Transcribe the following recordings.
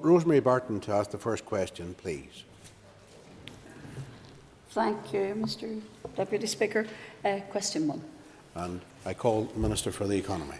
Rosemary Barton to ask the first question, please. Thank you, Mr Deputy Speaker. Question 1. And I call the Minister for the Economy.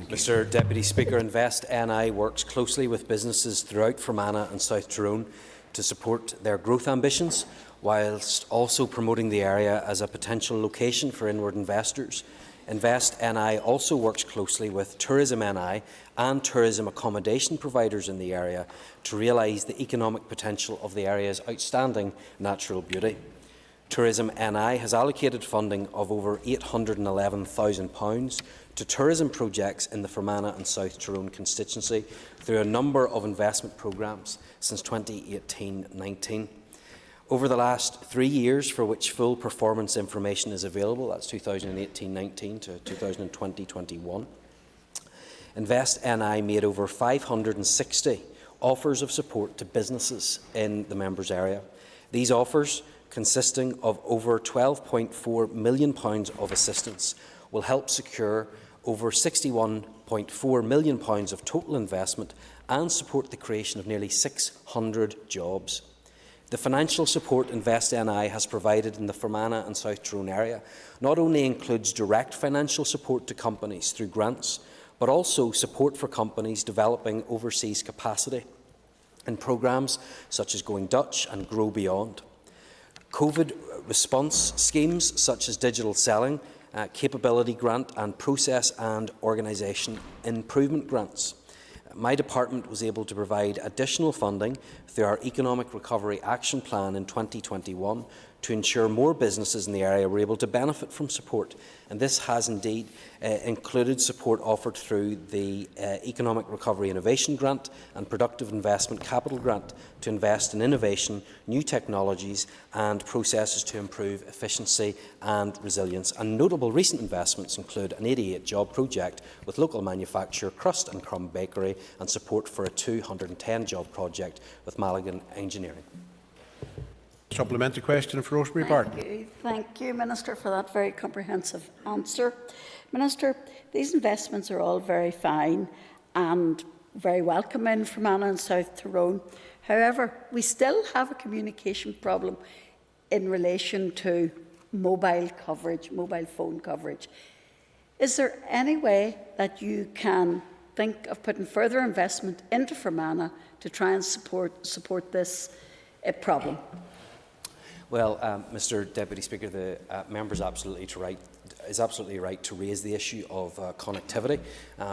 Mr Deputy Speaker, Invest NI works closely with businesses throughout Fermanagh and South Tyrone to support their growth ambitions, whilst also promoting the area as a potential location for inward investors. Invest NI also works closely with Tourism NI and tourism accommodation providers in the area to realise the economic potential of the area's outstanding natural beauty. Tourism NI has allocated funding of over £811,000 to tourism projects in the Fermanagh and South Tyrone constituency through a number of investment programmes since 2018-19. Over the last 3 years, for which full performance information is available, that's 2018-19 to 2020-21, Invest NI made over 560 offers of support to businesses in the members' area. These offers, consisting of over £12.4 million of assistance, will help secure over £61.4 million of total investment and support the creation of nearly 600 jobs. The financial support Invest NI has provided in the Fermanagh and South Tyrone area not only includes direct financial support to companies through grants, but also support for companies developing overseas capacity in programmes such as Going Dutch and Grow Beyond. COVID response schemes such as digital selling, capability grant and process and organisation improvement grants. My department was able to provide additional funding through our Economic Recovery Action Plan in 2021 to ensure more businesses in the area were able to benefit from support, and this has indeed included support offered through the Economic Recovery Innovation Grant and Productive Investment Capital Grant to invest in innovation, new technologies and processes to improve efficiency and resilience. And notable recent investments include an 88-job project with local manufacturer Crust and Crumb Bakery and support for a 210-job project with Mulligan Engineering. Supplementary question for Rosemary Barton. Thank you, Minister, for that very comprehensive answer. Minister, these investments are all very fine and very welcome in Fermanagh and South Tyrone. However, we still have a communication problem in relation to mobile coverage, mobile phone coverage. Is there any way that you can think of putting further investment into Fermanagh to try and support this problem? Well, Mr Deputy Speaker, the member is absolutely right to raise the issue of connectivity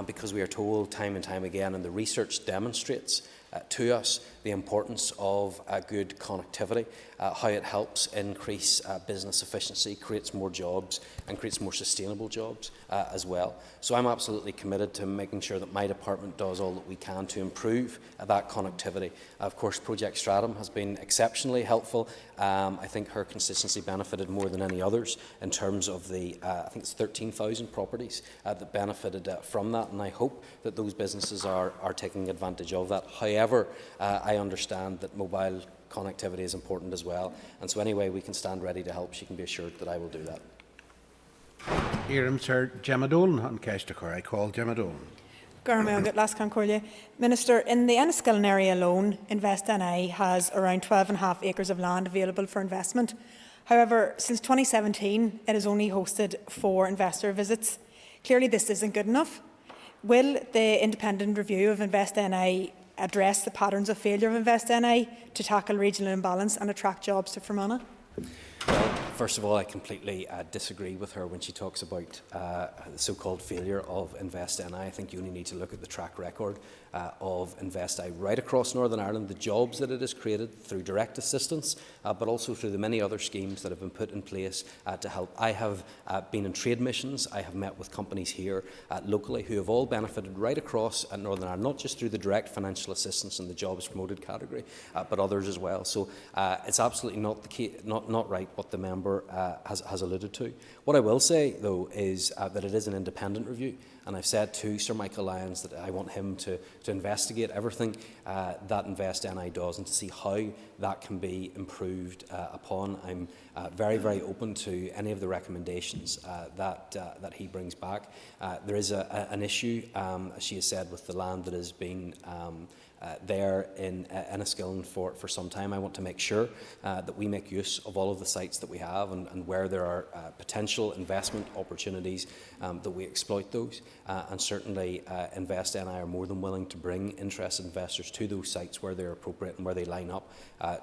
because we are told time and time again, and the research demonstrates to us the importance of good connectivity, how it helps increase business efficiency, creates more jobs and creates more sustainable jobs as well. So I'm absolutely committed to making sure that my department does all that we can to improve that connectivity. Of course, Project Stratum has been exceptionally helpful. I think her constituency benefited more than any others in terms of the, I think it's 13,000 properties that benefited from that, and I hope that those businesses are taking advantage of that. However, I understand that mobile connectivity is important as well, and so any way we can stand ready to help, she can be assured that I will do that. Here, Sir Gemma Dolan on Castachar. I call Gemma Dolan. Minister, in the Enniskillen area alone, Invest NI has around 12.5 acres of land available for investment. However, since 2017, it has only hosted 4 investor visits. Clearly, this isn't good enough. Will the independent review of Invest NI address the patterns of failure of Invest NI to tackle regional imbalance and attract jobs to Fermanagh? Well, first of all, I completely disagree with her when she talks about the so-called failure of Invest NI. I think you only need to look at the track record of Invest NI right across Northern Ireland, the jobs that it has created through direct assistance, but also through the many other schemes that have been put in place to help. I have been in trade missions. I have met with companies here locally who have all benefited right across Northern Ireland, not just through the direct financial assistance in the jobs promoted category, but others as well. So it's absolutely not the key, not right what the member has alluded to. What I will say, though, is that it is an independent review, and I've said to Sir Michael Lyons that I want him to investigate everything that Invest NI does and to see how that can be improved upon. I'm very, very open to any of the recommendations that he brings back. There is an issue, as she has said, with the land that is being there in Enniskillen for some time. I want to make sure that we make use of all of the sites that we have, and where there are potential investment opportunities, that we exploit those. And certainly Invest NI are more than willing to bring interested investors to those sites where they're appropriate and where they line up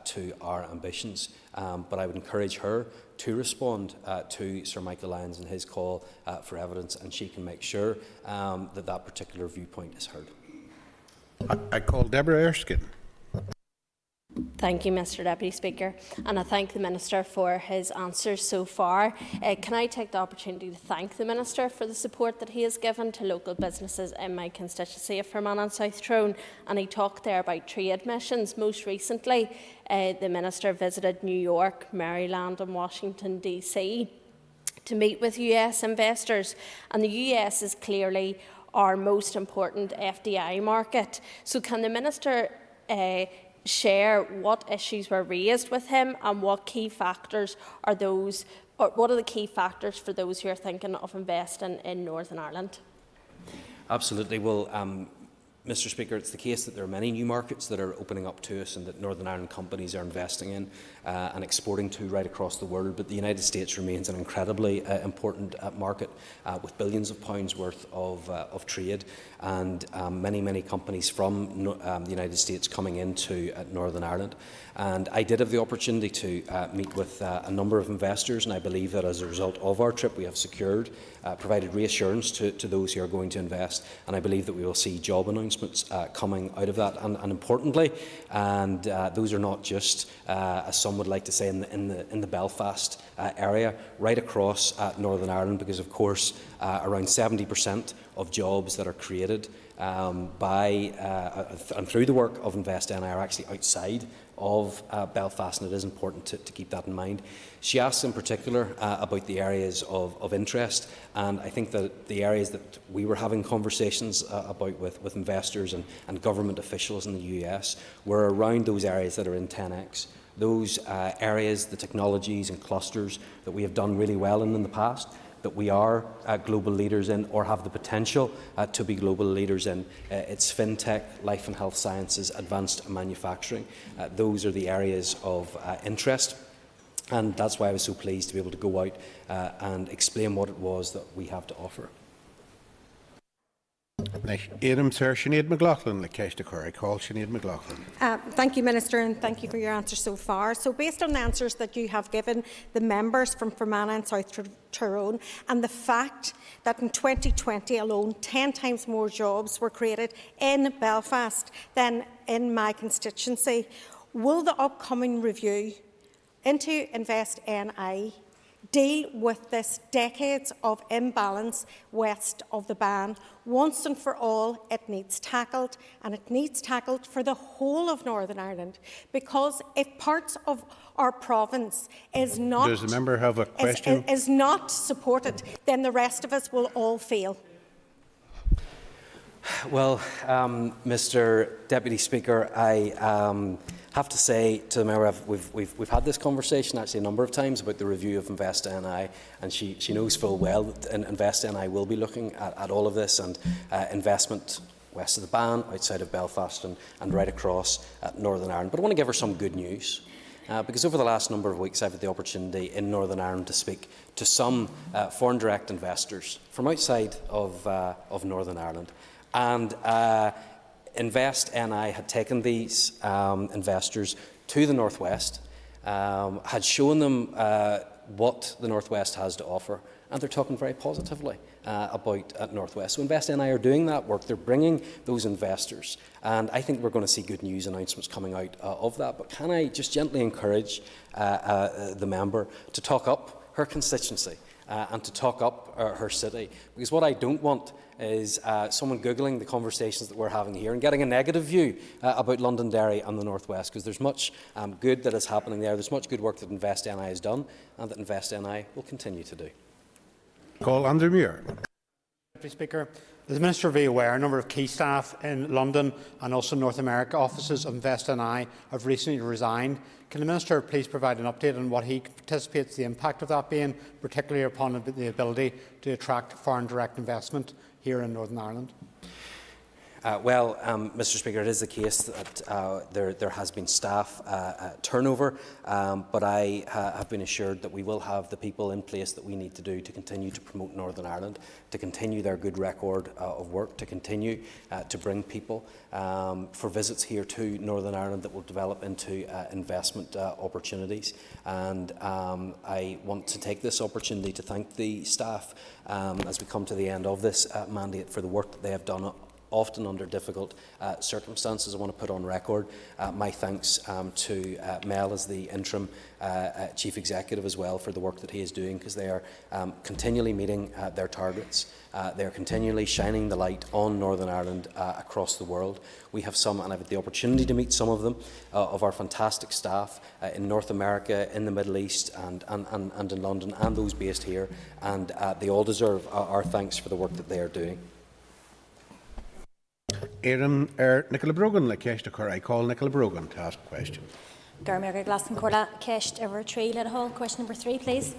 to our ambitions. But I would encourage her to respond to Sir Michael Lyons and his call for evidence, and she can make sure that particular viewpoint is heard. I call Deborah Erskine. Thank you, Mr Deputy Speaker, and I thank the Minister for his answers so far. Can I take the opportunity to thank the Minister for the support that he has given to local businesses in my constituency of Fermanagh and South Tyrone? And he talked there about trade missions. Most recently, the Minister visited New York, Maryland and Washington DC to meet with US investors, and the US is clearly our most important FDI market. So can the Minister share what issues were raised with him, and what key factors are those, or what are the key factors for those who are thinking of investing in Northern Ireland? Absolutely. Well, Mr Speaker, it's the case that there are many new markets that are opening up to us and that Northern Ireland companies are investing in and exporting to right across the world. But the United States remains an incredibly important market with billions of pounds worth of trade, and many companies from the United States coming into Northern Ireland. And I did have the opportunity to meet with a number of investors, and I believe that as a result of our trip we have secured, provided reassurance to those who are going to invest, and I believe that we will see job announcements coming out of that, and importantly, and those are not just, as some would like to say, in the Belfast area, right across Northern Ireland, because of course around 70% of jobs that are created by and through the work of Invest NI are actually outside of Belfast, and it is important to keep that in mind. She asked in particular about the areas of interest, and I think that the areas that we were having conversations about with investors and government officials in the US were around those areas that are in 10X. Those areas, the technologies and clusters that we have done really well in the past, that we are global leaders in, or have the potential to be global leaders in. It's fintech, life and health sciences, advanced manufacturing. Those are the areas of interest, and that's why I was so pleased to be able to go out and explain what it was that we have to offer. Sir Sinead McLaughlin, the I call Sinead McLaughlin. Thank you, Minister, and thank you for your answers so far. So based on the answers that you have given the members from Fermanagh and South Tyrone, and the fact that in 2020 alone 10 times more jobs were created in Belfast than in my constituency, will the upcoming review into Invest NI deal with this decades of imbalance west of the Bann? Once and for all, it needs tackled, and it needs tackled for the whole of Northern Ireland, because if parts of our province is not, does the member have a question? Is not supported, then the rest of us will all fail. Well, Mr Deputy Speaker, I have to say to the member, we've had this conversation actually a number of times about the review of Invest NI, and she knows full well that Invest NI will be looking at all of this, and investment west of the Bann, outside of Belfast, and right across Northern Ireland. But I want to give her some good news. Because over the last number of weeks I've had the opportunity in Northern Ireland to speak to some foreign direct investors from outside of Northern Ireland. And Invest NI had taken these investors to the North West, had shown them what the North West has to offer, and they're talking very positively about North West. So Invest NI are doing that work. They're bringing those investors, and I think we're going to see good news announcements coming out of that. But can I just gently encourage the member to talk up her constituency and to talk up her city? Because what I don't want is someone Googling the conversations that we're having here and getting a negative view about Londonderry and the North West, because there's much good that is happening there. There's much good work that Invest NI has done, and that Invest NI will continue to do. Call Andrew Muir. Deputy Speaker, as the Minister will be aware, a number of key staff in London and also North America offices of Invest NI have recently resigned. Can the Minister please provide an update on what he anticipates the impact of that being, particularly upon the ability to attract foreign direct investment here in Northern Ireland? Mr. Speaker, it is the case that there has been staff turnover, but I have been assured that we will have the people in place that we need to do to continue to promote Northern Ireland, to continue their good record of work, to continue to bring people for visits here to Northern Ireland that will develop into investment opportunities. And I want to take this opportunity to thank the staff as we come to the end of this mandate for the work that they have done, often under difficult circumstances. I want to put on record my thanks to Mel as the interim Chief Executive as well for the work that he is doing, because they are continually meeting their targets. They are continually shining the light on Northern Ireland across the world. We have some, and I've had the opportunity to meet some of them, of our fantastic staff in North America, in the Middle East and in London, and those based here, and they all deserve our thanks for the work that they are doing. Éireann Nicola Brogan le ceist I call Nicola Brogan to ask a question. Garmir Glasson Corla, Kesh Ever Tree, Lidhall. Question number 3, please.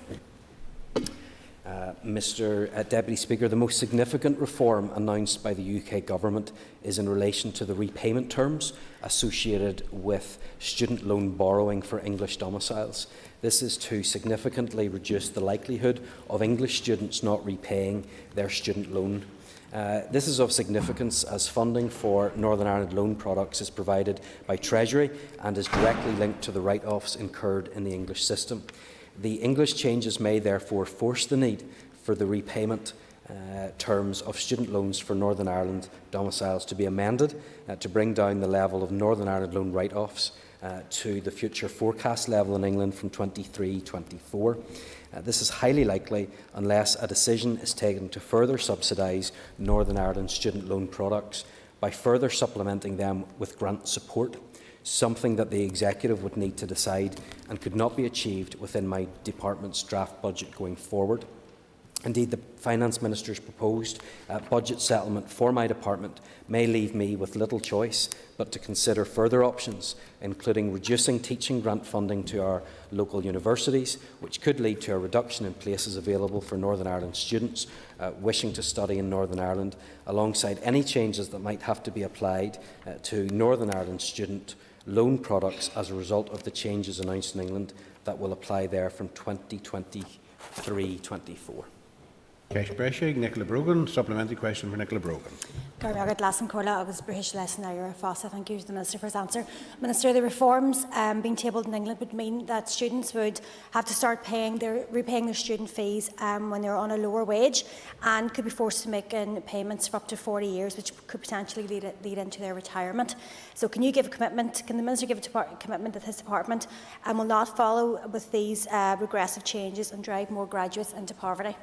Mr. Deputy Speaker, the most significant reform announced by the UK Government is in relation to the repayment terms associated with student loan borrowing for English domiciles. This is to significantly reduce the likelihood of English students not repaying their student loan. This is of significance as funding for Northern Ireland loan products is provided by Treasury and is directly linked to the write-offs incurred in the English system. The English changes may therefore force the need for the repayment terms of student loans for Northern Ireland domiciles to be amended to bring down the level of Northern Ireland loan write-offs to the future forecast level in England from 23-24. This is highly likely unless a decision is taken to further subsidise Northern Ireland student loan products by further supplementing them with grant support, something that the Executive would need to decide and could not be achieved within my department's draft budget going forward. Indeed, the Finance Minister's proposed budget settlement for my department may leave me with little choice but to consider further options, including reducing teaching grant funding to our local universities, which could lead to a reduction in places available for Northern Ireland students wishing to study in Northern Ireland, alongside any changes that might have to be applied to Northern Ireland student loan products as a result of the changes announced in England that will apply there from 2023-24. Ceist Breisig, Nicola Brogan. Supplementary question for Nicola Brogan. Garmir Glasson Corla, Agus British Lesson Ira Fossa. Thank you to the Minister for his answer. Minister, the reforms being tabled in England would mean that students would have to start repaying their student fees when they're on a lower wage, and could be forced to make payments for up to 40 years, which could potentially lead into their retirement. So can you give a commitment, can the Minister give a commitment that his department will not follow with these regressive changes and drive more graduates into poverty?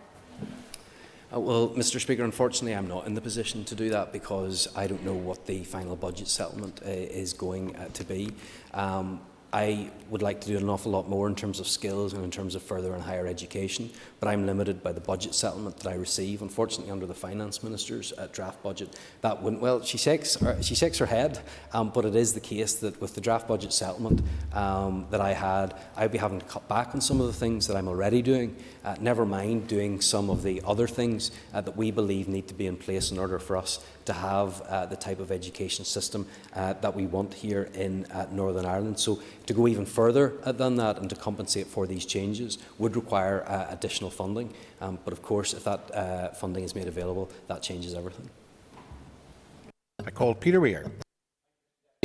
Well, Mr. Speaker, unfortunately I'm not in the position to do that because I don't know what the final budget settlement is going to be. I would like to do an awful lot more in terms of skills and in terms of further and higher education, but I'm limited by the budget settlement that I receive. Unfortunately, under the Finance Minister's draft budget, that wouldn't, well, she shakes her head, but it is the case that with the draft budget settlement that I had, I'd be having to cut back on some of the things that I'm already doing, never mind doing some of the other things that we believe need to be in place in order for us to have the type of education system that we want here in Northern Ireland. So to go even further than that and to compensate for these changes would require additional funding. But of course, if that funding is made available, that changes everything. I call Peter Weir.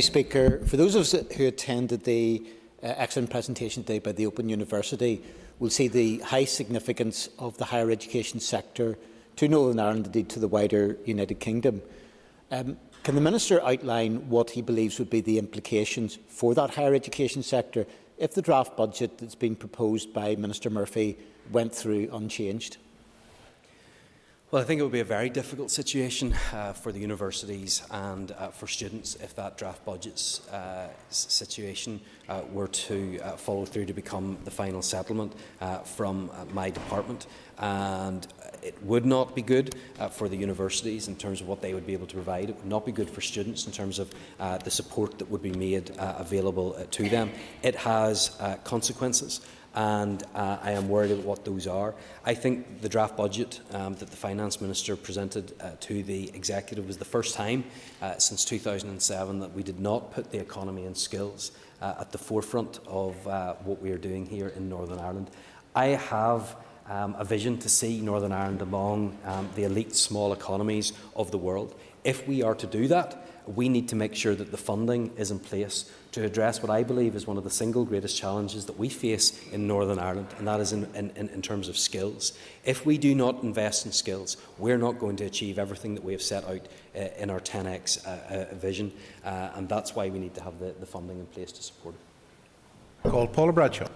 Speaker, for those of us who attended the excellent presentation today by the Open University, will see the high significance of the higher education sector to Northern Ireland, indeed to the wider United Kingdom. Can the Minister outline what he believes would be the implications for that higher education sector if the draft budget that's been proposed by Minister Murphy went through unchanged? Well, I think it would be a very difficult situation for the universities and for students if that draft budget situation were to follow through to become the final settlement from my department. And it would not be good for the universities in terms of what they would be able to provide. It would not be good for students in terms of the support that would be made available to them. It has consequences and I am worried about what those are. I think the draft budget that the Finance Minister presented to the Executive was the first time since 2007 that we did not put the economy and skills at the forefront of what we are doing here in Northern Ireland. I have a vision to see Northern Ireland among the elite small economies of the world. If we are to do that, we need to make sure that the funding is in place to address what I believe is one of the single greatest challenges that we face in Northern Ireland, and that is in terms of skills. If we do not invest in skills, we're not going to achieve everything that we have set out in our 10x vision, and that's why we need to have the funding in place to support it. Call Paula Bradshaw.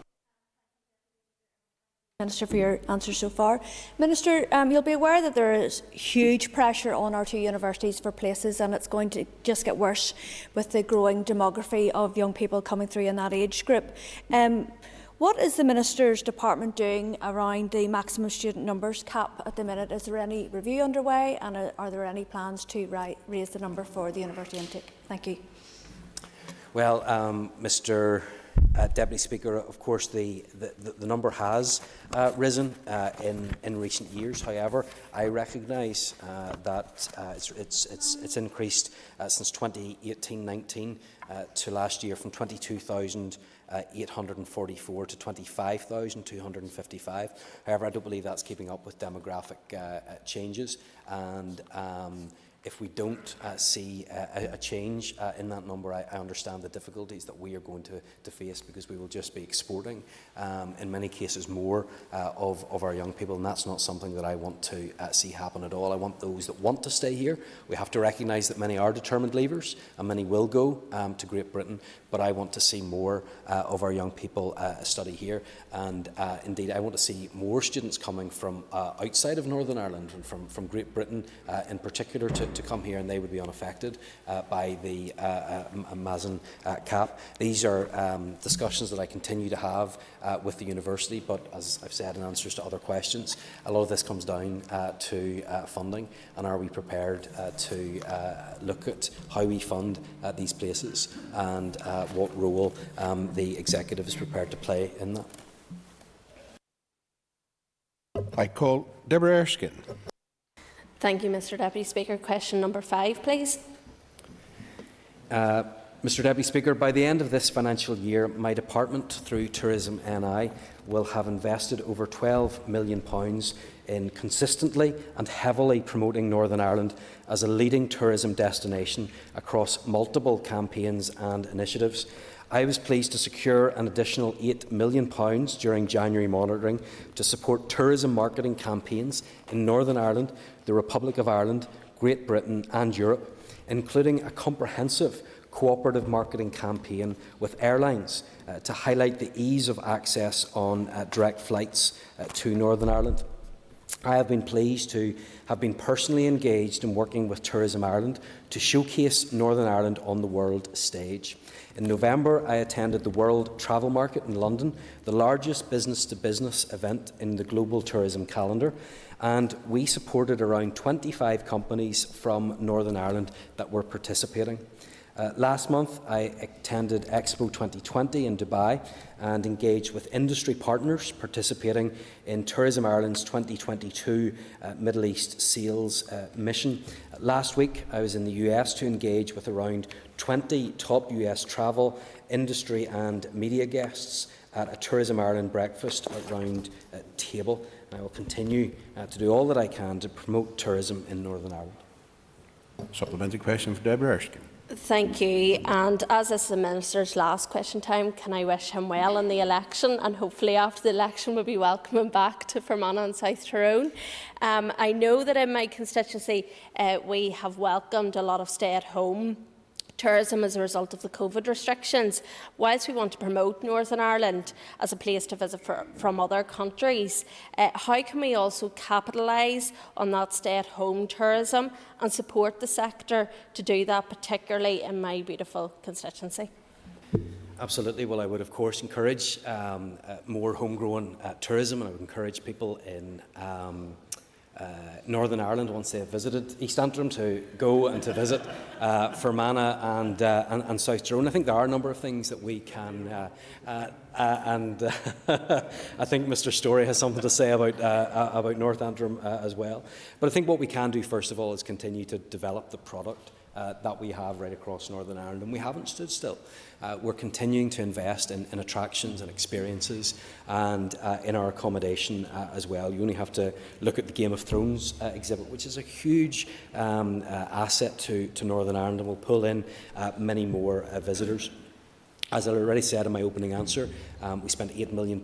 Minister, for your answers so far. Minister, you'll be aware that there is huge pressure on our two universities for places, and it's going to just get worse with the growing demography of young people coming through in that age group. What is the Minister's department doing around the maximum student numbers cap at the minute? Is there any review underway, and are there any plans to raise the number for the university intake? Thank you. Well, Mr. Deputy Speaker, of course the number has risen in recent years. However, I recognise that it's increased since 2018-19 to last year from 22,844 to 25,255. However, I don't believe that's keeping up with demographic changes, and if we don't see a change in that number, I understand the difficulties that we are going to face, because we will just be exporting, in many cases, more of our young people, and that's not something that I want to see happen at all. I want those that want to stay here. We have to recognise that many are determined leavers, and many will go to Great Britain, but I want to see more of our young people study here, and indeed I want to see more students coming from outside of Northern Ireland and from Great Britain in particular to come here, and they would be unaffected by the Mazen cap. These are discussions that I continue to have with the university, but as I've said in answers to other questions, a lot of this comes down to funding, and are we prepared to look at how we fund these places, and what role the Executive is prepared to play in that. I call Deborah Erskine. Thank you, Mr. Deputy Speaker. Question number 5, please. Mr. Deputy Speaker, by the end of this financial year, my department, through Tourism NI, will have invested over £12 million in consistently and heavily promoting Northern Ireland as a leading tourism destination across multiple campaigns and initiatives. I was pleased to secure an additional £8 million during January monitoring to support tourism marketing campaigns in Northern Ireland, the Republic of Ireland, Great Britain and Europe, including a comprehensive cooperative marketing campaign with airlines to highlight the ease of access on direct flights to Northern Ireland. I have been pleased to have been personally engaged in working with Tourism Ireland to showcase Northern Ireland on the world stage. In November, I attended the World Travel Market in London, the largest business-to-business event in the global tourism calendar, and we supported around 25 companies from Northern Ireland that were participating. Last month, I attended Expo 2020 in Dubai and engaged with industry partners participating in Tourism Ireland's 2022 Middle East sales mission. Last week, I was in the US to engage with around 20 top US travel, industry and media guests at a Tourism Ireland breakfast round table. And I will continue to do all that I can to promote tourism in Northern Ireland. Supplementary question for Deborah Erskine. Thank you. And as this is the Minister's last question time, can I wish him well in the election, and hopefully after the election we'll be welcoming back to Fermanagh and South Tyrone. I know that in my constituency we have welcomed a lot of stay-at-home tourism as a result of the COVID restrictions. Whilst we want to promote Northern Ireland as a place to visit from other countries, how can we also capitalise on that stay-at-home tourism and support the sector to do that, particularly in my beautiful constituency? Absolutely. Well, I would, of course, encourage more homegrown tourism, and I would encourage people in Northern Ireland, once they have visited East Antrim, to go and to visit Fermanagh and South Tyrone. I think there are a number of things that we can, and I think Mr Story has something to say about North Antrim as well. But I think what we can do, first of all, is continue to develop the product that we have right across Northern Ireland, and we haven't stood still. We're continuing to invest in attractions and experiences and in our accommodation as well. You only have to look at the Game of Thrones exhibit, which is a huge asset to Northern Ireland, and will pull in many more visitors. As I already said in my opening answer, we spent £8 million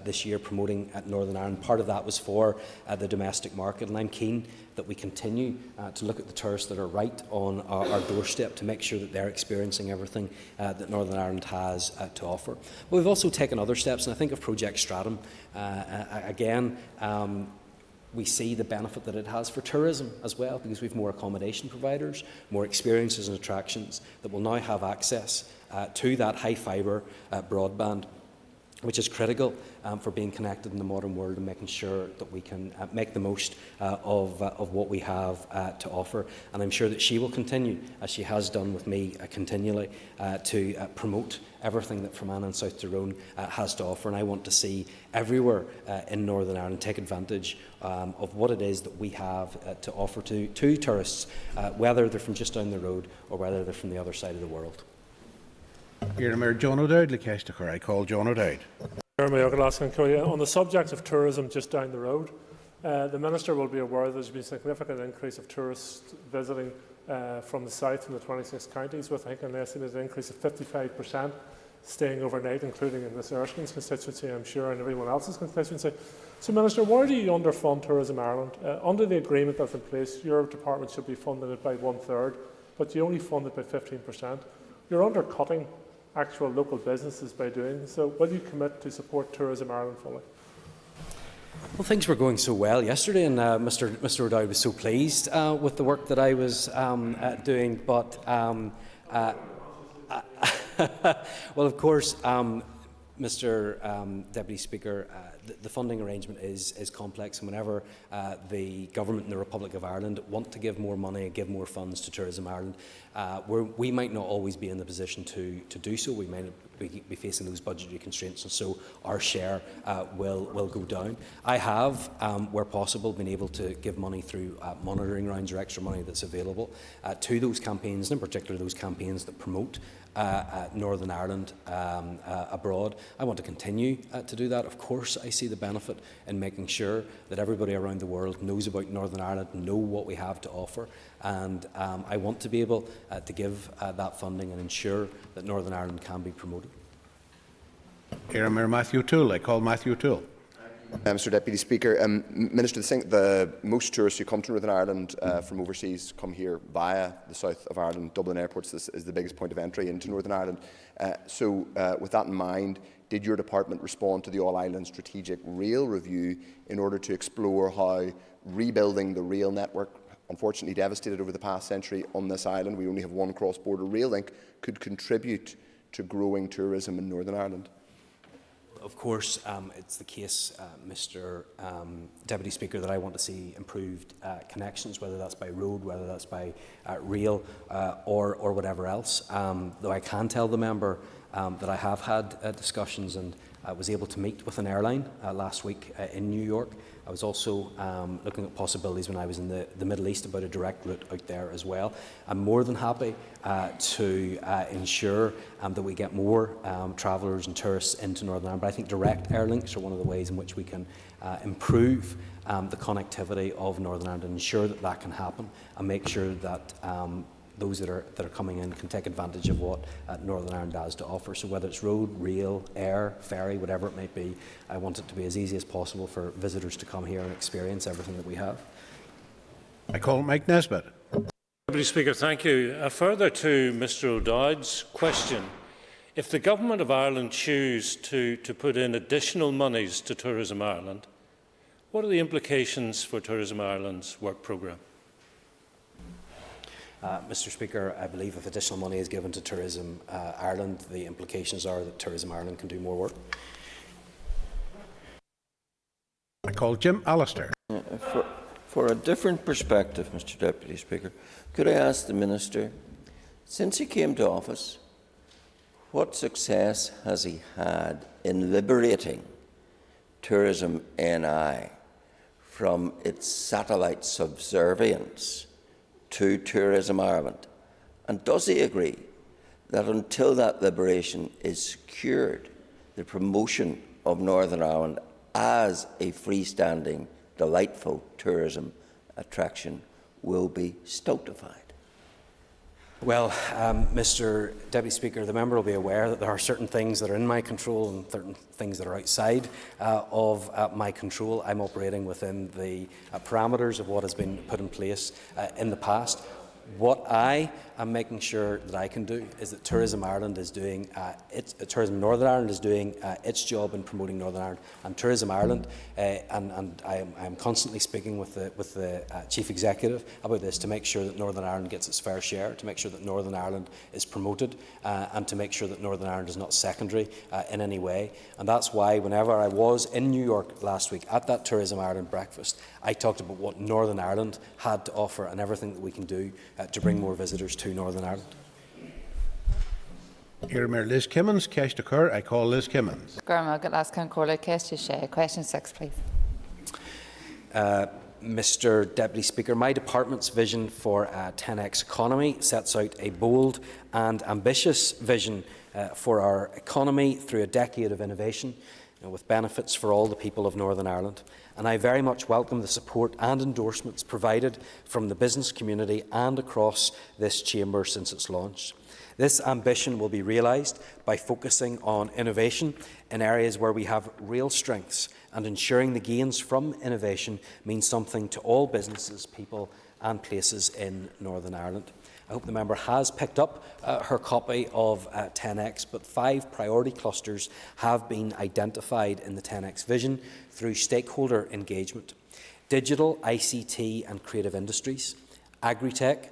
this year promoting Northern Ireland. Part of that was for the domestic market, and I'm keen that we continue to look at the tourists that are right on our doorstep to make sure that they're experiencing everything that Northern Ireland has to offer. But we've also taken other steps, and I think of Project Stratum. Again, we see the benefit that it has for tourism as well, because we have more accommodation providers, more experiences and attractions that will now have access to that high fibre broadband, which is critical for being connected in the modern world and making sure that we can make the most of what we have to offer. And I'm sure that she will continue, as she has done with me continually, to promote everything that Fermanagh and South Tyrone has to offer. And I want to see everywhere in Northern Ireland take advantage of what it is that we have to offer to tourists, whether they're from just down the road or whether they're from the other side of the world. Mayor John O'Dowd, Leicester. I call John O'Dowd. On the subject of tourism just down the road, the Minister will be aware there's been a significant increase of tourists visiting from the south in the 26 counties, with I think an estimated increase of 55% staying overnight, including in Ms Erskine's constituency, I'm sure, and everyone else's constituency. So, Minister, why do you underfund Tourism Ireland? Under the agreement that's in place, your department should be funding it by 1/3, but you only fund it by 15%. You're undercutting actual local businesses by doing so. Will you commit to support Tourism Ireland fully? Well, things were going so well yesterday, and Mr O'Dowd was so pleased with the work that I was doing. But, well, of course, Mr Deputy Speaker, the funding arrangement is complex, and whenever the government in the Republic of Ireland want to give more money and give more funds to Tourism Ireland, we might not always be in the position to do so. We might be facing those budgetary constraints, and so our share will go down. I have, where possible, been able to give money through monitoring rounds or extra money that's available to those campaigns, and in particular those campaigns that promote Northern Ireland abroad. I want to continue to do that. Of course, I see the benefit in making sure that everybody around the world knows about Northern Ireland, know what we have to offer, and I want to be able to give that funding and ensure that Northern Ireland can be promoted. Mayor Matthew Toole. I call Matthew Toole. Mr Deputy Speaker, Minister, the most tourists who come to Northern Ireland from overseas come here via the south of Ireland. Dublin Airport is the biggest point of entry into Northern Ireland. So with that in mind, did your department respond to the All-Ireland Strategic Rail Review in order to explore how rebuilding the rail network, unfortunately devastated over the past century on this island, we only have one cross-border rail link, could contribute to growing tourism in Northern Ireland? Of course, it's the case, Mr Deputy Speaker, that I want to see improved connections, whether that's by road, whether that's by rail or whatever else. Though I can tell the member that I have had discussions, and I was able to meet with an airline last week in New York. I was also looking at possibilities when I was in the Middle East about a direct route out there as well. I'm more than happy to ensure that we get more travellers and tourists into Northern Ireland. But I think direct air links are one of the ways in which we can improve the connectivity of Northern Ireland and ensure that that can happen, and make sure that those that are coming in can take advantage of what Northern Ireland has to offer. So whether it's road, rail, air, ferry, whatever it might be, I want it to be as easy as possible for visitors to come here and experience everything that we have. I call Mike Nesbitt. Deputy Speaker, thank you. Further to Mr O'Dowd's question, if the Government of Ireland choose to put in additional monies to Tourism Ireland, what are the implications for Tourism Ireland's work programme? Mr Speaker, I believe if additional money is given to Tourism Ireland, the implications are that Tourism Ireland can do more work. I call Jim Allister. For a different perspective, Mr Deputy Speaker, could I ask the Minister, since he came to office, what success has he had in liberating tourism NI from its satellite subservience to Tourism Ireland? And does he agree that until that liberation is secured, the promotion of Northern Ireland as a freestanding, delightful tourism attraction will be stultified? Well, Mr Deputy Speaker, the member will be aware that there are certain things that are in my control and certain things that are outside of my control. I'm operating within the parameters of what has been put in place in the past. What I am making sure that I can do is that Tourism Ireland is doing Tourism Northern Ireland is doing its job in promoting Northern Ireland, and Tourism Ireland, and I am constantly speaking with the Chief Executive about this to make sure that Northern Ireland gets its fair share, to make sure that Northern Ireland is promoted, and to make sure that Northern Ireland is not secondary in any way. And that's why whenever I was in New York last week at that Tourism Ireland breakfast, I talked about what Northern Ireland had to offer and everything that we can do to bring more visitors to Northern Ireland. Mayor Liz Kimmins, Cash to Cur. I call Liz Kimmins. Question 6, please. Mr Deputy Speaker, my department's vision for a 10x economy sets out a bold and ambitious vision for our economy through a decade of innovation, with benefits for all the people of Northern Ireland. And I very much welcome the support and endorsements provided from the business community and across this chamber since its launch. This ambition will be realised by focusing on innovation in areas where we have real strengths and ensuring the gains from innovation mean something to all businesses, people and places in Northern Ireland. I hope the member has picked up her copy of 10X, but 5 priority clusters have been identified in the 10X vision through stakeholder engagement: digital, ICT and creative industries, agri-tech,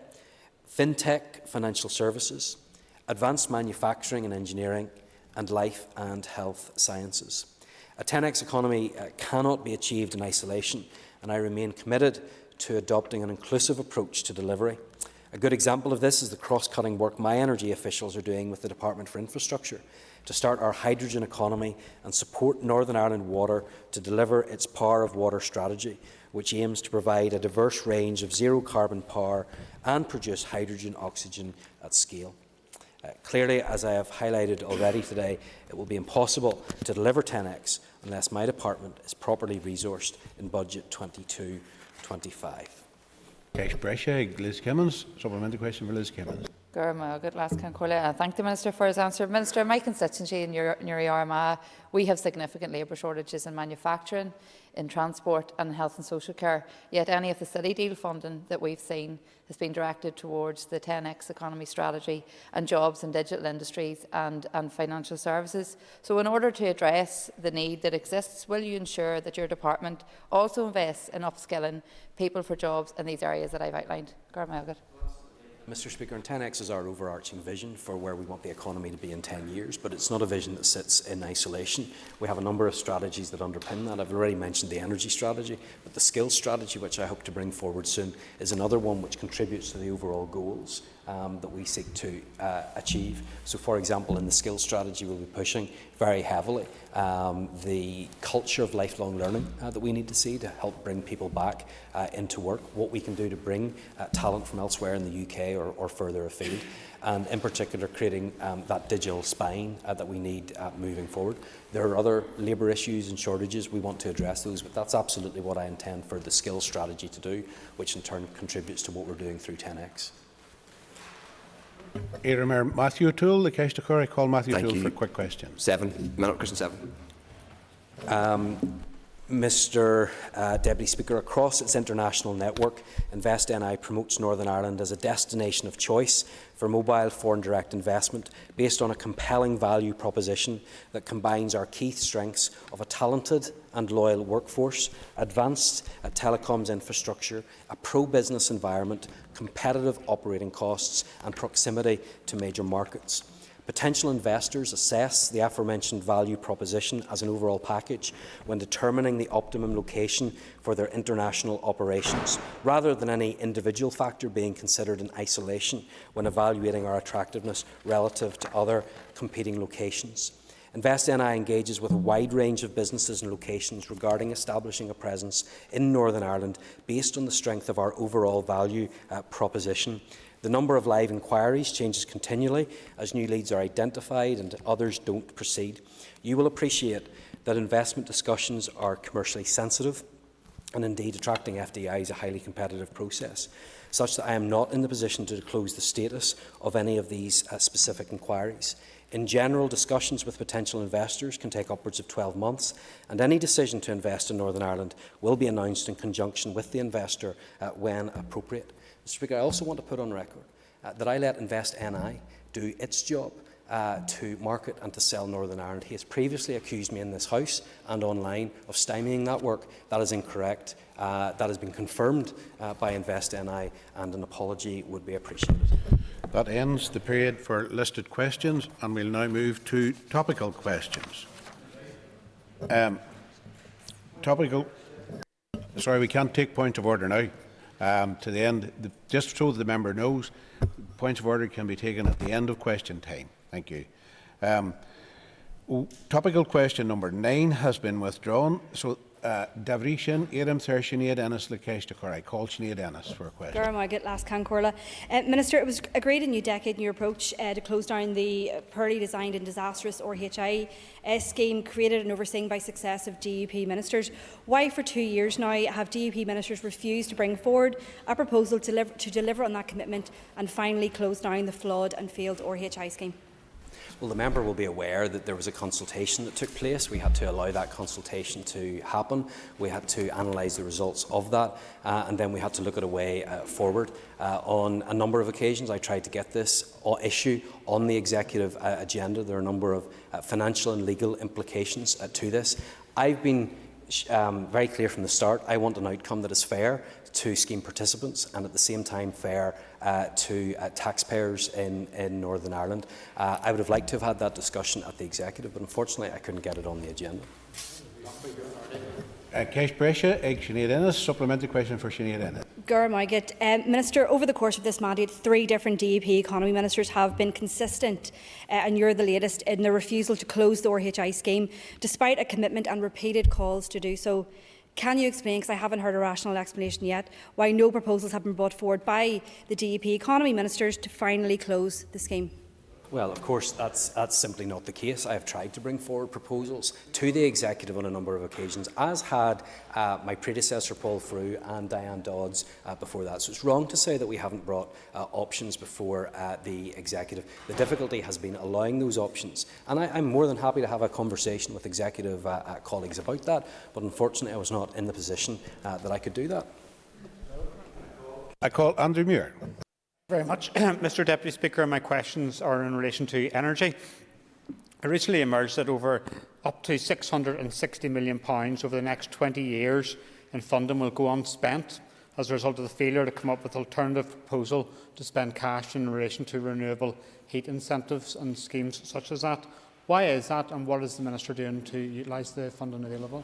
fintech, financial services, advanced manufacturing and engineering, and life and health sciences. A 10X economy cannot be achieved in isolation, and I remain committed to adopting an inclusive approach to delivery. A good example of this is the cross-cutting work my energy officials are doing with the Department for Infrastructure to start our hydrogen economy and support Northern Ireland Water to deliver its Power of Water strategy, which aims to provide a diverse range of zero-carbon power and produce hydrogen oxygen at scale. Clearly, as I have highlighted already today, it will be impossible to deliver 10X unless my department is properly resourced in Budget 22-25. Cash Brescia, Liz Kimmins. Supplementary question for Liz Kimmins. I thank the Minister for his answer. Minister, in my constituency in your Armagh, we have significant labour shortages in manufacturing, in transport and health and social care, yet any of the city deal funding that we've seen has been directed towards the 10X economy strategy and jobs in digital industries and financial services. So in order to address the need that exists, will you ensure that your department also invests in upskilling people for jobs in these areas that I've outlined? Mr Speaker, and 10X is our overarching vision for where we want the economy to be in 10 years, but it's not a vision that sits in isolation. We have a number of strategies that underpin that. I've already mentioned the energy strategy, but the skills strategy, which I hope to bring forward soon, is another one which contributes to the overall goals that we seek to achieve. So, for example, in the skills strategy, we'll be pushing very heavily the culture of lifelong learning that we need to see to help bring people back into work, what we can do to bring talent from elsewhere in the UK or further afield, and in particular creating that digital spine that we need moving forward. There are other labour issues and shortages. We want to address those, but that's absolutely what I intend for the skills strategy to do, which in turn contributes to what we're doing through 10X. Mayor Matthew O'Toole, the Cash to Cur. I call Matthew O'Toole for a quick question. 7. Question 7. Mr Deputy Speaker, across its international network, Invest NI promotes Northern Ireland as a destination of choice for mobile foreign direct investment based on a compelling value proposition that combines our key strengths of a talented and loyal workforce, advanced telecoms infrastructure, a pro-business environment, competitive operating costs and proximity to major markets. Potential investors assess the aforementioned value proposition as an overall package when determining the optimum location for their international operations, rather than any individual factor being considered in isolation when evaluating our attractiveness relative to other competing locations. InvestNI engages with a wide range of businesses and locations regarding establishing a presence in Northern Ireland based on the strength of our overall value proposition. The number of live inquiries changes continually as new leads are identified and others don't proceed. You will appreciate that investment discussions are commercially sensitive, and indeed attracting FDI is a highly competitive process, such that I am not in the position to disclose the status of any of these specific inquiries. In general, discussions with potential investors can take upwards of 12 months, and any decision to invest in Northern Ireland will be announced in conjunction with the investor when appropriate. Mr. Speaker, I also want to put on record that I let InvestNI do its job to market and to sell Northern Ireland. He has previously accused me in this House and online of stymieing that work. That is incorrect. That has been confirmed by InvestNI, and an apology would be appreciated. That ends the period for listed questions, and we'll now move to topical questions. Sorry, we can't take point of order now. To the end, just so the member knows, points of order can be taken at the end of question time. Thank you. Topical question number 9 has been withdrawn. So, Davrishan, Adam Sinead Ennis, I call Sinead Ennis for a question. Minister, it was agreed in New Decade New Approach to close down the poorly designed and disastrous RHI scheme created and overseen by successive DUP ministers. Why for 2 years now have DUP ministers refused to bring forward a proposal to deliver on that commitment and finally close down the flawed and failed RHI scheme? Well, the member will be aware that there was a consultation that took place. We had to allow that consultation to happen. We had to analyse the results of that, and then we had to look at a way forward. On a number of occasions, I tried to get this issue on the executive agenda. There are a number of financial and legal implications to this. I've been very clear from the start. I want an outcome that is fair to scheme participants and at the same time fair to taxpayers in Northern Ireland. I would have liked to have had that discussion at the executive, but unfortunately I couldn't get it on the agenda. Ceist Brescia, Sinead Ennis, supplementary question for Sinead Ennis. Minister, over the course of this mandate, 3 different DUP economy ministers have been consistent, and you're the latest, in the refusal to close the RHI scheme, despite a commitment and repeated calls to do so. Can you explain, because I haven't heard a rational explanation yet, why no proposals have been brought forward by the DUP economy ministers to finally close the scheme? Well, of course, that's simply not the case. I have tried to bring forward proposals to the executive on a number of occasions, as had my predecessor Paul Frew and Diane Dodds before that. So it's wrong to say that we haven't brought options before the executive. The difficulty has been allowing those options, and I'm more than happy to have a conversation with executive colleagues about that, but unfortunately I was not in the position that I could do that. I call Andrew Muir. Very much. Mr Deputy Speaker, my questions are in relation to energy. It recently emerged that up to £660 million over the next 20 years in funding will go unspent as a result of the failure to come up with an alternative proposal to spend cash in relation to renewable heat incentives and schemes such as that. Why is that, and what is the Minister doing to utilise the funding available?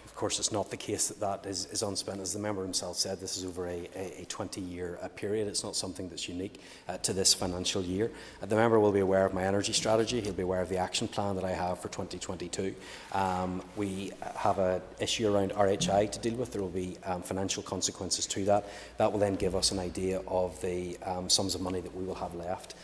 Of course, it's not the case that that is unspent. As the member himself said, this is over a 20-year period. It's not something that's unique to this financial year. The member will be aware of my energy strategy. He'll be aware of the action plan that I have for 2022. We have an issue around RHI to deal with. There will be financial consequences to that. That will then give us an idea of the sums of money that we will have left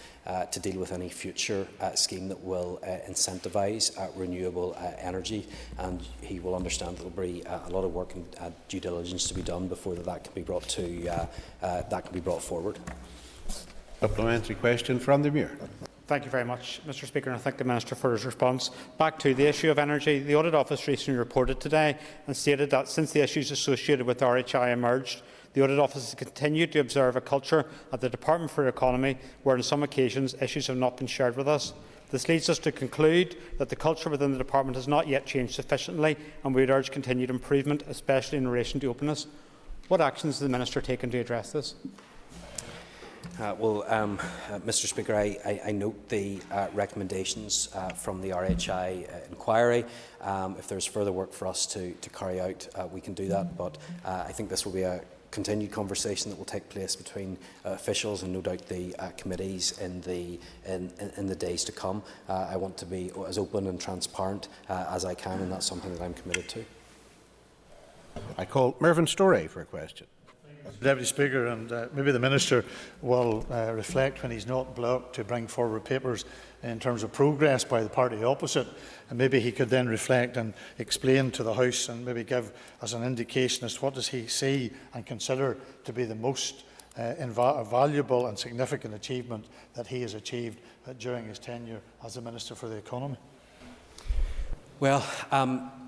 to deal with any future scheme that will incentivise renewable energy, and he will understand there will be a lot of work and due diligence to be done before that can be brought forward. Supplementary question from the Muir. Thank you very much, Mr Speaker, and I thank the Minister for his response. Back to the issue of energy, the Audit Office recently reported today and stated that since the issues associated with RHI emerged, the Audit Office has continued to observe a culture at the Department for Economy where on some occasions issues have not been shared with us. This leads us to conclude that the culture within the Department has not yet changed sufficiently, and we would urge continued improvement, especially in relation to openness. What actions has the Minister taken to address this? Mr Speaker, I note the recommendations from the RHI inquiry. If there's further work for us to carry out, we can do that, but I think this will be a continued conversation that will take place between officials and no doubt the committees in the days to come. I want to be as open and transparent as I can, and that's something that I'm committed to. I call Mervyn Storey for a question. Deputy Speaker, and maybe the Minister will reflect when he's not blocked to bring forward papers in terms of progress by the party opposite, and maybe he could then reflect and explain to the House and maybe give us an indication as to what does he see and consider to be the most valuable and significant achievement that he has achieved during his tenure as the Minister for the Economy. Well,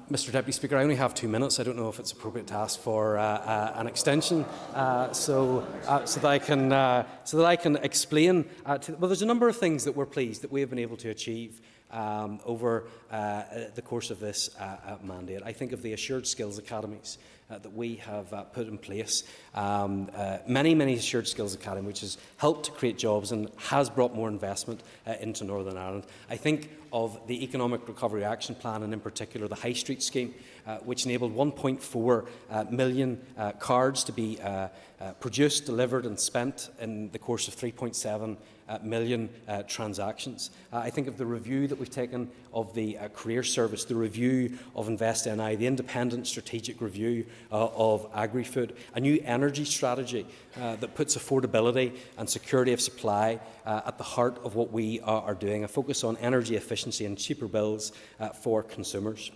Mr Deputy Speaker, I only have 2 minutes. I don't know if it's appropriate to ask for an extension so that I can explain. Well, there's a number of things that we're pleased that we have been able to achieve over the course of this mandate. I think of the Assured Skills Academies that we have put in place. Many Assured Skills Academies, which has helped to create jobs and has brought more investment into Northern Ireland. I think of the Economic Recovery Action Plan, and in particular the High Street Scheme, which enabled 1.4 million cards to be produced, delivered and spent in the course of 3.7 million transactions. I think of the review that we've taken of the career service, the review of Invest NI, the independent strategic review of agri-food, a new energy strategy that puts affordability and security of supply at the heart of what we are doing, a focus on energy efficiency and cheaper bills for consumers.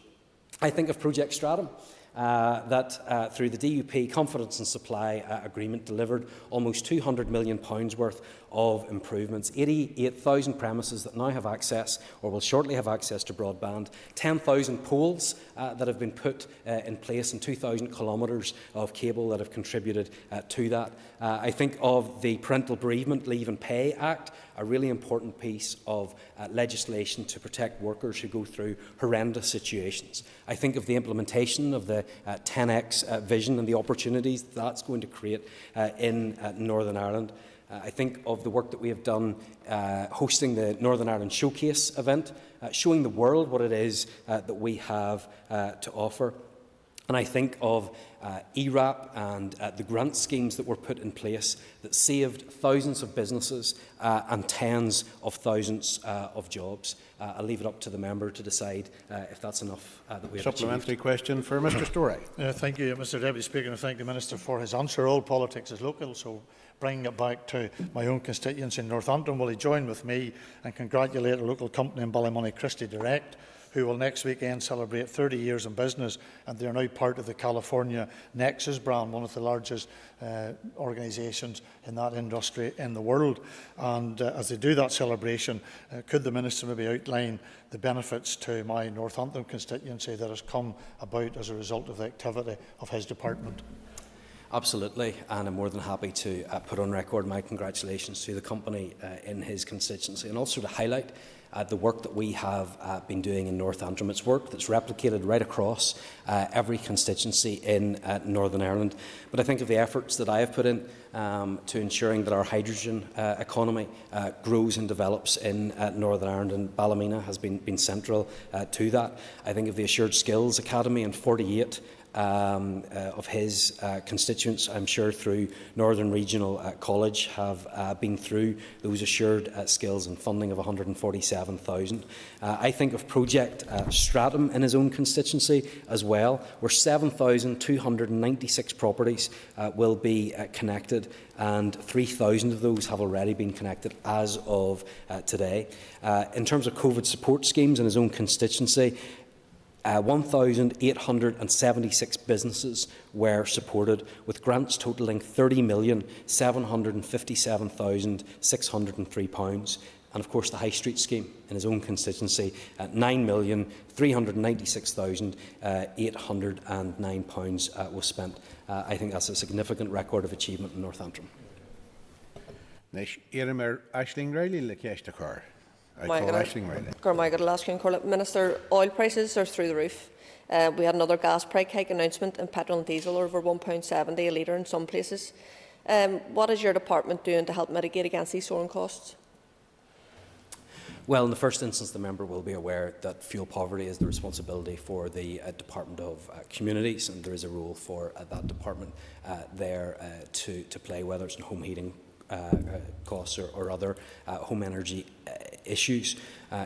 I think of Project Stratum, that through the DUP Confidence and Supply Agreement delivered almost £200 million worth of improvements, 88,000 premises that now have access or will shortly have access to broadband, 10,000 poles that have been put in place and 2,000 kilometres of cable that have contributed to that. I think of the Parental Bereavement Leave and Pay Act, a really important piece of legislation to protect workers who go through horrendous situations. I think of the implementation of the 10X vision and the opportunities that's going to create in Northern Ireland. I think of the work that we have done hosting the Northern Ireland Showcase event, showing the world what it is that we have to offer. And I think of ERAP and the grant schemes that were put in place that saved thousands of businesses and tens of thousands of jobs. I'll leave it up to the member to decide if that's enough that we have Supplementary question for Mr Storey. Thank you, Mr Deputy Speaker, and thank the Minister for his answer. All politics is local, so bringing it back to my own constituency in Northampton, will he join with me and congratulate a local company in Ballymoney, Christie Direct, who will next weekend celebrate 30 years in business, and they are now part of the California Nexus brand, one of the largest organisations in that industry in the world. And as they do that celebration, could the Minister maybe outline the benefits to my Northampton constituency that has come about as a result of the activity of his department? Absolutely, and I'm more than happy to put on record my congratulations to the company in his constituency, and also to highlight the work that we have been doing in Northampton. It's work that's replicated right across every constituency in Northern Ireland. But I think of the efforts that I have put in to ensuring that our hydrogen economy grows and develops in Northern Ireland, and Ballymena has been central to that. I think of the Assured Skills Academy, and 48 of his constituents, I'm sure through Northern Regional College, have been through those assured skills and funding of 147,000. I think of Project Stratum in his own constituency as well, where 7,296 properties will be connected, and 3,000 of those have already been connected as of today. In terms of COVID support schemes in his own constituency, 1,876 businesses were supported, with grants totalling £30,757,603. And of course the High Street Scheme in his own constituency at £9,396,809 was spent. I think that's a significant record of achievement in Northampton. Minister, oil prices are through the roof. We had another gas price hike announcement, and petrol and diesel are over £1.70 a litre in some places. What is your department doing to help mitigate against these soaring costs? Well, in the first instance, the member will be aware that fuel poverty is the responsibility for the Department of Communities, and there is a role for that department there to play, whether it's in home heating costs or other home energy issues.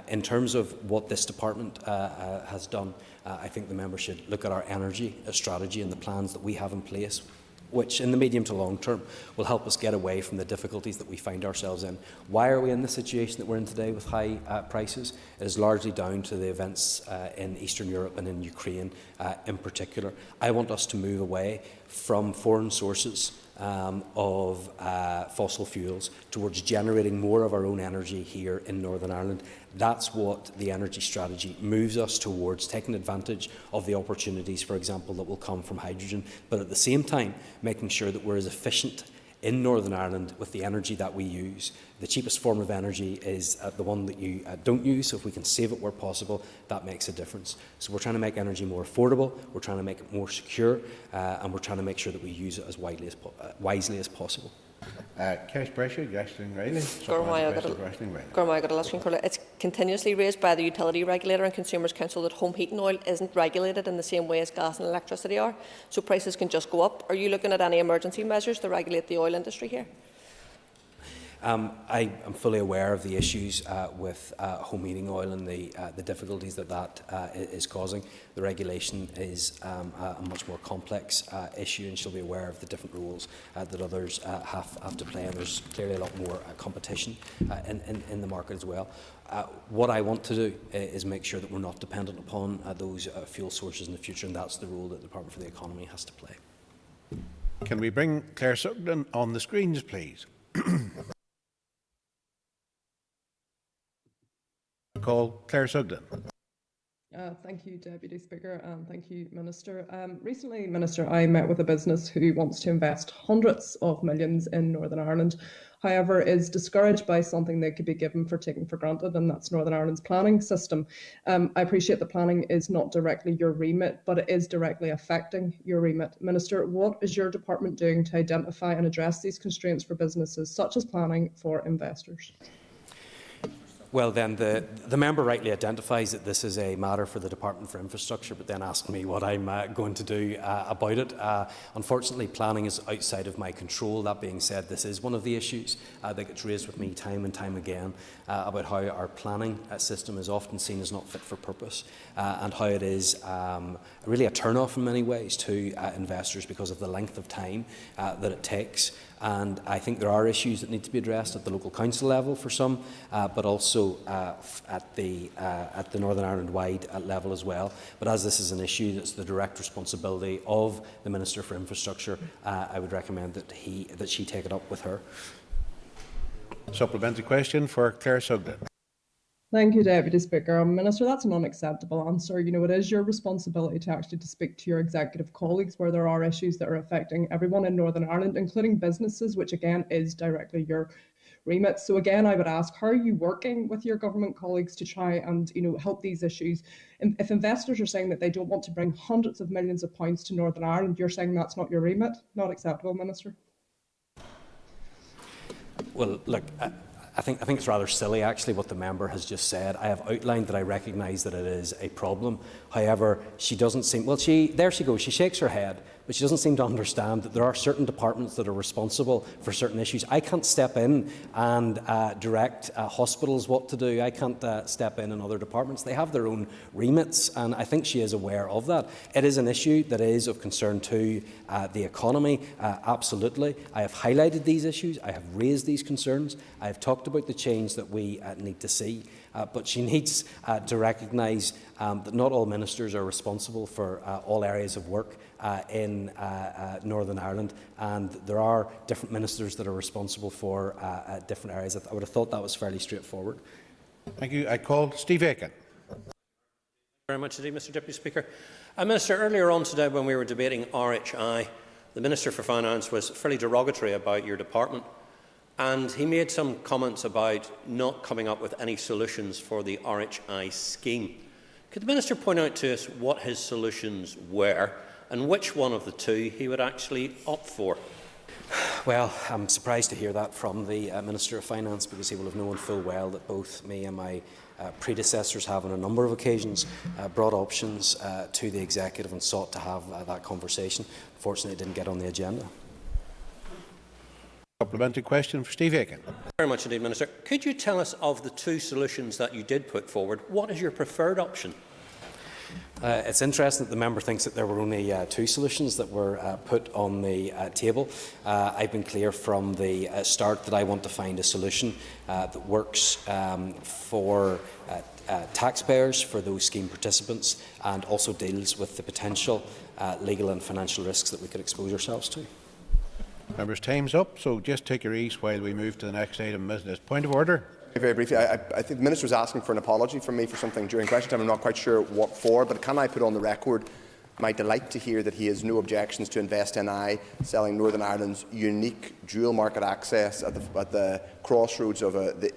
In terms of what this department has done, I think the member should look at our energy strategy and the plans that we have in place, which in the medium to long term will help us get away from the difficulties that we find ourselves in. Why are we in the situation that we're in today with high prices? It is largely down to the events in Eastern Europe and in Ukraine in particular. I want us to move away from foreign sources of fossil fuels towards generating more of our own energy here in Northern Ireland. That's what the energy strategy moves us towards, taking advantage of the opportunities, for example, that will come from hydrogen, but at the same time making sure that we're as efficient in Northern Ireland with the energy that we use. The cheapest form of energy is the one that you don't use, so if we can save it where possible, that makes a difference. So we're trying to make energy more affordable, we're trying to make it more secure, and we're trying to make sure that we use it as wisely as possible. It's continuously raised by the Utility Regulator and Consumers Council that home heating oil isn't regulated in the same way as gas and electricity are, so prices can just go up. Are you looking at any emergency measures to regulate the oil industry here? I am fully aware of the issues with home heating oil and the difficulties that is causing. The regulation is a much more complex issue, and she'll be aware of the different rules that others have to play, and there's clearly a lot more competition in the market as well. What I want to do is make sure that we're not dependent upon those fuel sources in the future, and that's the role that the Department for the Economy has to play. Can we bring Claire Sugden on the screens, please? Call Claire Sugden. Thank you, Deputy Speaker, and thank you, Minister. Recently, Minister, I met with a business who wants to invest hundreds of millions in Northern Ireland, however, is discouraged by something they could be given for taken for granted, and that's Northern Ireland's planning system. I appreciate that planning is not directly your remit, but it is directly affecting your remit. Minister, what is your department doing to identify and address these constraints for businesses, such as planning for investors? Well, then the member rightly identifies that this is a matter for the Department for Infrastructure, but then asked me what I'm going to do about it. Unfortunately, planning is outside of my control. That being said, this is one of the issues that gets raised with me time and time again about how our planning system is often seen as not fit for purpose, and how it is really a turn-off in many ways to investors because of the length of time that it takes. And I think there are issues that need to be addressed at the local council level for some, but also at the Northern Ireland-wide level as well. But as this is an issue that's the direct responsibility of the Minister for Infrastructure, I would recommend that she take it up with her. Supplementary question for Claire Sugden. Thank you, Deputy Speaker. Minister, that's an unacceptable answer. You know, it is your responsibility to actually speak to your executive colleagues where there are issues that are affecting everyone in Northern Ireland, including businesses, which again is directly your remit. So again, I would ask, how are you working with your government colleagues to try and, you know, help these issues? If investors are saying that they don't want to bring hundreds of millions of pounds to Northern Ireland, you're saying that's not your remit? Not acceptable, Minister. Well, look, I think it's rather silly, actually, what the member has just said. I have outlined that I recognise that it is a problem. However, she doesn't seem... Well, there she goes. She shakes her head, but she doesn't seem to understand that there are certain departments that are responsible for certain issues. I can't step in and direct hospitals what to do. I can't step in other departments. They have their own remits, and I think she is aware of that. It is an issue that is of concern to the economy, absolutely. I have highlighted these issues. I have raised these concerns. I have talked about the change that we need to see. But she needs to recognise that not all ministers are responsible for all areas of work in Northern Ireland, and there are different ministers that are responsible for different areas. I would have thought that was fairly straightforward. Thank you. I call Steve Aiken. Thank you very much indeed, Mr Deputy Speaker. Minister, earlier on today when we were debating RHI, the Minister for Finance was fairly derogatory about your department, and he made some comments about not coming up with any solutions for the RHI scheme. Could the Minister point out to us what his solutions were and which one of the two he would actually opt for? Well, I'm surprised to hear that from the Minister of Finance, because he will have known full well that both me and my predecessors have on a number of occasions brought options to the Executive and sought to have that conversation. Unfortunately, it didn't get on the agenda. Supplementary question for Steve Aiken. Very much indeed, Minister. Could you tell us, of the two solutions that you did put forward, what is your preferred option? It's interesting that the member thinks that there were only two solutions that were put on the table. I've been clear from the start that I want to find a solution that works for taxpayers, for those scheme participants, and also deals with the potential legal and financial risks that we could expose ourselves to. Members, time's up, so just take your ease while we move to the next item of business. Point of order. Very briefly, I think the Minister was asking for an apology from me for something during question time. I'm not quite sure what for, but can I put on the record my delight to hear that he has no objections to Invest NI selling Northern Ireland's unique dual market access at the crossroads of the